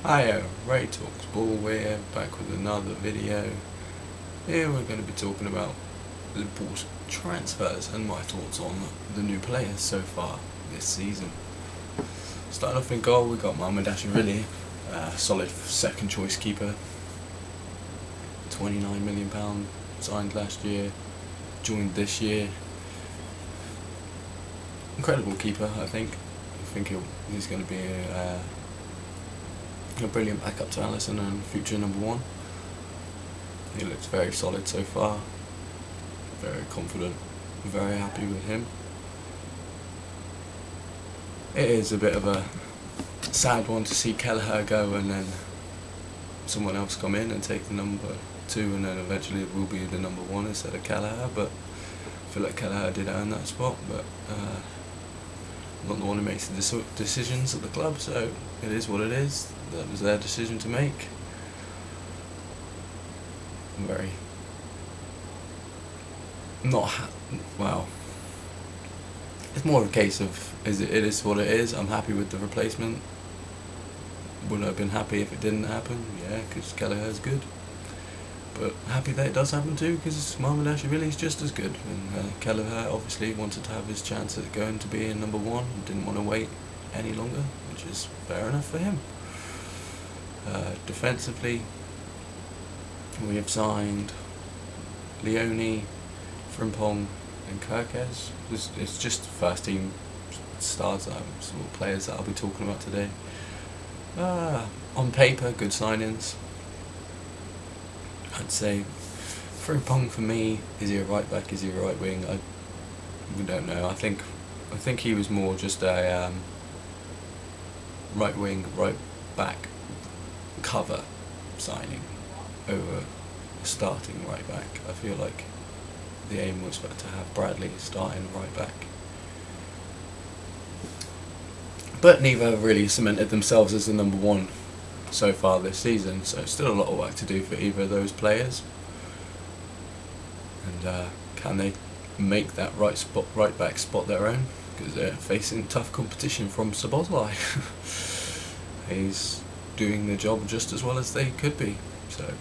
Hiya, Ray Talks Ball. We're back with another video. Here we're going to be talking about Liverpool's transfers and my thoughts on the new players so far this season. Starting off in goal, we got Mohamed, solid second choice keeper. £29 million signed last year, joined this year. Incredible keeper, I think. He's going to be a brilliant backup to Alisson and future number one. He looks very solid so far, very confident, very happy with him. It is a bit of a sad one to see Kelleher go and then someone else come in and take the number two, and then eventually it will be the number one instead of Kelleher, but I feel like Kelleher did earn that spot, but I'm not the one who makes the decisions at the club, so it is what it is. That was their decision to make. I'm very well. It's more of a case of it is what it is. I'm happy with the replacement. Would I have been happy if it didn't happen? Yeah, because Kelleher's good. But happy that it does happen too, because Mohamed is just as good. And Kelleher obviously wanted to have his chance at going to be in number one, and didn't want to wait any longer, which is fair enough for him. Defensively, we have signed Leone, Frimpong and Kirkes. It's just first team stars, players that I'll be talking about today. On paper, good signings. I'd say Frimpong for me, is he a right back, is he a right wing? We don't know. I think he was more just a right wing, right back cover signing over a starting right back. I feel like the aim was to have Bradley starting right back. But neither really cemented themselves as the number one so far this season, so still a lot of work to do for either of those players. And can they make that right back spot their own? Because they're facing tough competition from Szoboszlai. He's doing the job just as well as they could be. So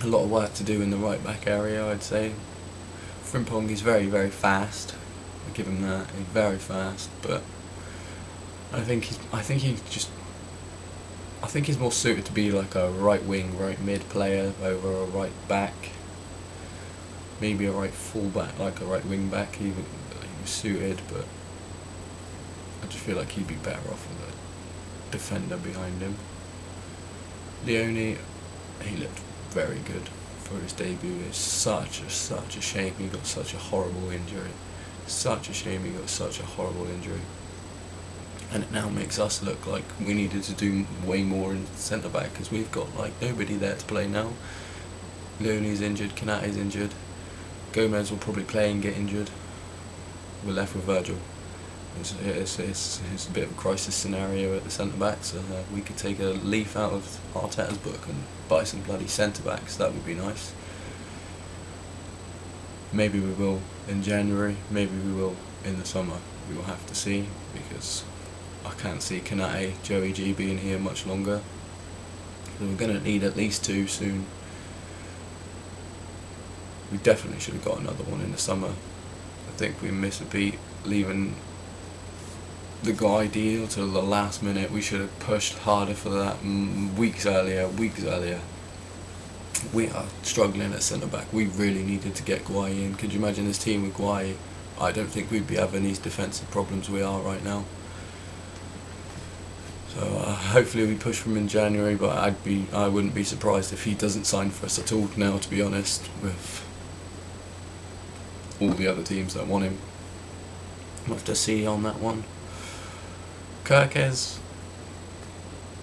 a lot of work to do in the right back area, I'd say. Frimpong is very, very fast. I give him that. He's very fast, but I think he's more suited to be like a right wing, right mid player over a right back. Maybe a right full back, like a right wing back. He was suited, but I just feel like he'd be better off with a defender behind him. Leone, he looked very good for his debut. It's such a shame he got such a horrible injury. And it now makes us look like we needed to do way more in centre back, because we've got like nobody there to play now. Leone's injured, Konate's injured, Gomez will probably play and get injured. We're left with Virgil. It's a bit of a crisis scenario at the centre backs, so we could take a leaf out of Arteta's book and buy some bloody centre backs. That would be nice. Maybe we will in January, maybe we will in the summer. We will have to see, because I can't see Konate, Joey G being here much longer. So we're going to need at least two soon. We definitely should have got another one in the summer. I think we missed a beat leaving the guy deal till the last minute. We should have pushed harder for that weeks earlier. We are struggling at centre back. We really needed to get Guai in. Could you imagine this team with Guai? I don't think we'd be having these defensive problems we are right now. So hopefully we push for him in January, but I wouldn't be surprised if he doesn't sign for us at all now, to be honest, with all the other teams that want him. We'll have to see on that one. Kirkes,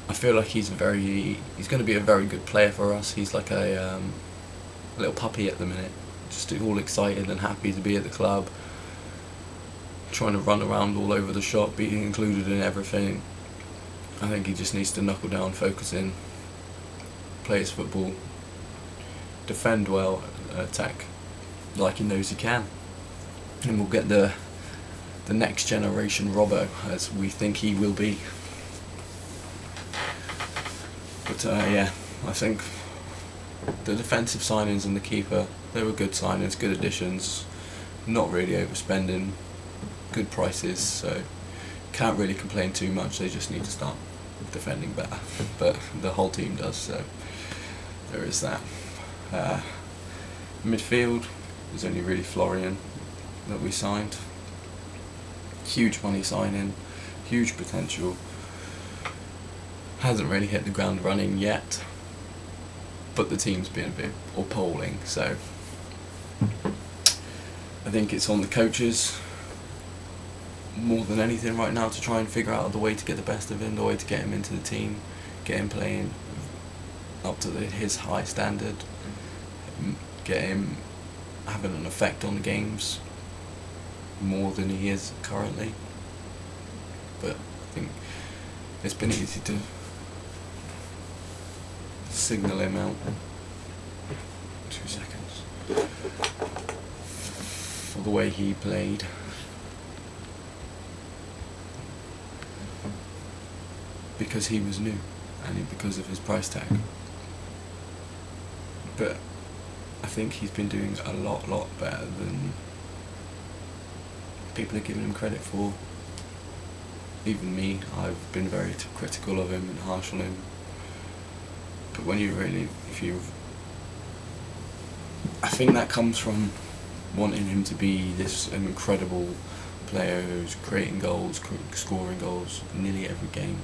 I feel like he's going to be a very good player for us. He's like a little puppy at the minute, just all excited and happy to be at the club, trying to run around all over the shop, being included in everything. I think he just needs to knuckle down, focus in, play his football, defend well, attack like he knows he can, and we'll get the next generation Robbo, as we think he will be. But yeah, I think the defensive signings and the keeper, they were good signings, good additions, not really overspending, good prices, so can't really complain too much. They just need to start defending better, but the whole team does, so there is that. Midfield, there's only really Florian that we signed. Huge money signing, huge potential. Hasn't really hit the ground running yet, but the team's been a bit appalling, so I think it's on the coaches more than anything right now to try and figure out the way to get the best of him, the way to get him into the team, get him playing up to his high standard, get him having an effect on the games more than he is currently. But I think it's been easy to signal him out. 2 seconds. For the way he played. Because he was new and because of his price tag. But I think he's been doing a lot better than people are giving him credit for. Even me, I've been very critical of him and harsh on him. But when you really, I think that comes from wanting him to be this incredible player who's creating goals, scoring goals nearly every game.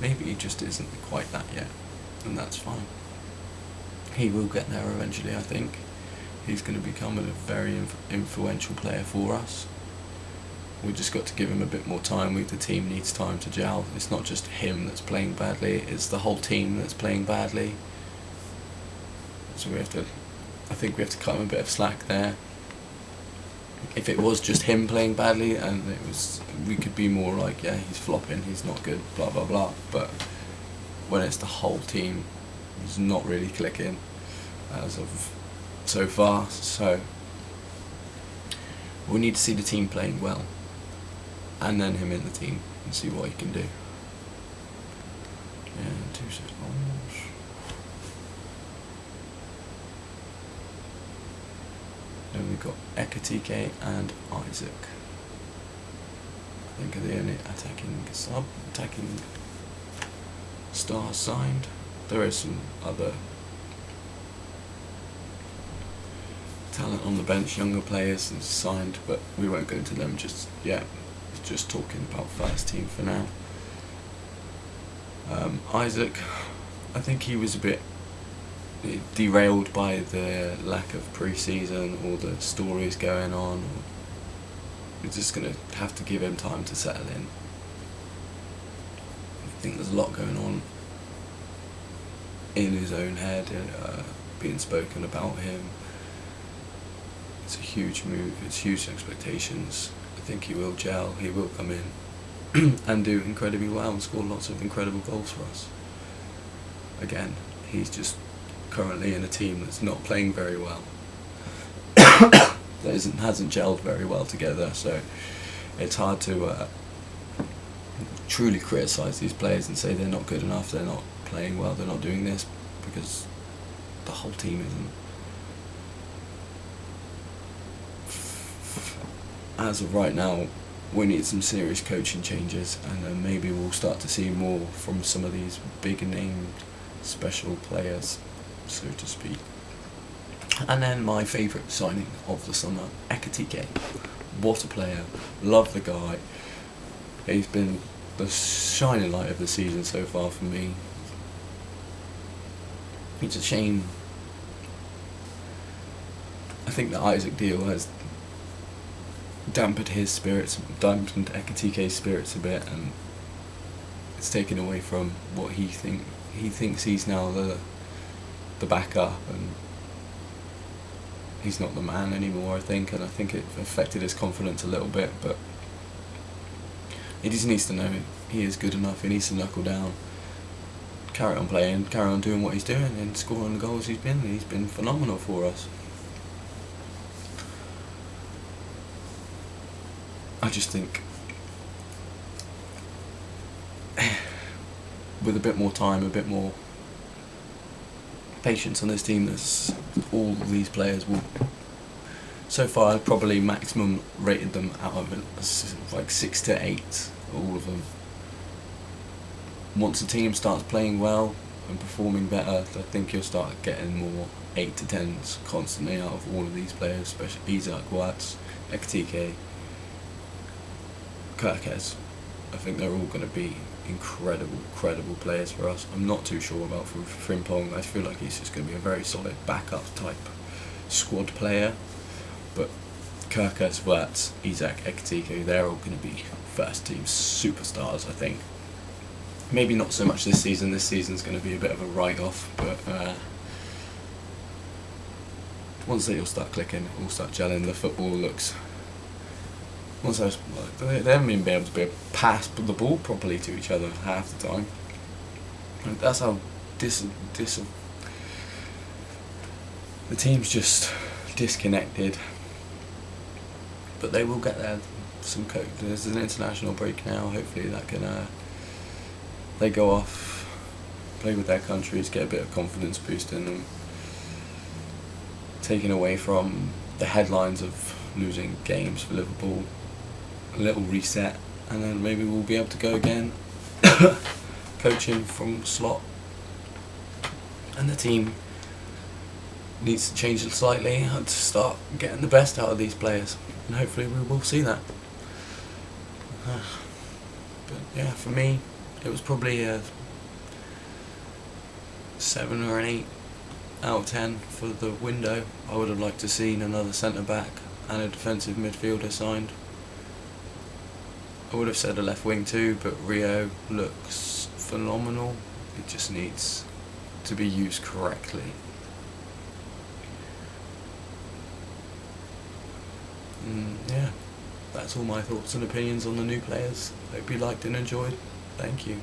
Maybe he just isn't quite that yet, and that's fine. He will get there eventually, I think. He's going to become a very influential player for us. We just got to give him a bit more time. The team needs time to gel. It's not just him that's playing badly, it's the whole team that's playing badly. So I think we have to cut him a bit of slack there. If it was just him playing badly, and we could be more like, yeah, he's flopping, he's not good, blah blah blah. But when it's the whole team, it's not really clicking as of so far. So we need to see the team playing well, and then him in the team and see what he can do. Yeah, 2 seconds. Then we've got Ekatike and Isaac. I think are the only attacking stars signed. There is some other talent on the bench, younger players that's signed, but we won't go into them just yet. Just talking about first team for now. Isaac, I think he was a bit derailed by the lack of pre-season or the stories going on. We're just going to have to give him time to settle in. I think there's a lot going on in his own head, being spoken about him. It's a huge move, it's huge expectations. I think he will gel, he will come in and do incredibly well and score lots of incredible goals for us. Again, he's just currently in a team that's not playing very well. That hasn't gelled very well together, so it's hard to truly criticise these players and say they're not good enough, they're not playing well, they're not doing this, because the whole team isn't. As of right now, we need some serious coaching changes, and then maybe we'll start to see more from some of these big named special players, so to speak. And then my favourite signing of the summer, Ekatike. What a player, love the guy. He's been the shining light of the season so far for me. It's a shame. I think the Isaac deal has dampened Ekatike's spirits a bit, and it's taken away from what he thinks he's now the backup, and he's not the man anymore, I think, and I think it affected his confidence a little bit, but he just needs to know he is good enough. He needs to knuckle down, carry on playing, carry on doing what he's doing and scoring the goals he's been phenomenal for us. I just think with a bit more time, a bit more patience on this team. That's all these players will. So far, I've probably maximum rated them out of it, like 6 to 8. All of them. Once a team starts playing well and performing better, I think you'll start getting more 8 to 10s constantly out of all of these players, especially Isak, Watts, Ekitike, Kirkes. I think they're all going to be incredible players for us. I'm not too sure about Frimpong. I feel like he's just going to be a very solid backup type squad player. But Kirkes, Watts, Isak, Ekitike, they're all going to be first team superstars, I think. Maybe not so much this season. This season's going to be a bit of a write-off, but once they all start clicking, all start gelling, the football looks. Once they haven't even been able to pass the ball properly to each other half the time. And that's how the team's just disconnected. But they will get there. There's an international break now. Hopefully that can. They go off, play with their countries, get a bit of confidence boost in them, taken away from the headlines of losing games for Liverpool, a little reset, and then maybe we'll be able to go again, coaching from Slot, and the team needs to change it slightly to start getting the best out of these players, and hopefully we will see that. But yeah, for me, it was probably a 7 or an 8 out of 10 for the window. I would have liked to seen another centre back and a defensive midfielder signed. I would have said a left wing too, but Rio looks phenomenal. It just needs to be used correctly. Yeah, that's all my thoughts and opinions on the new players. Hope you liked and enjoyed. Thank you.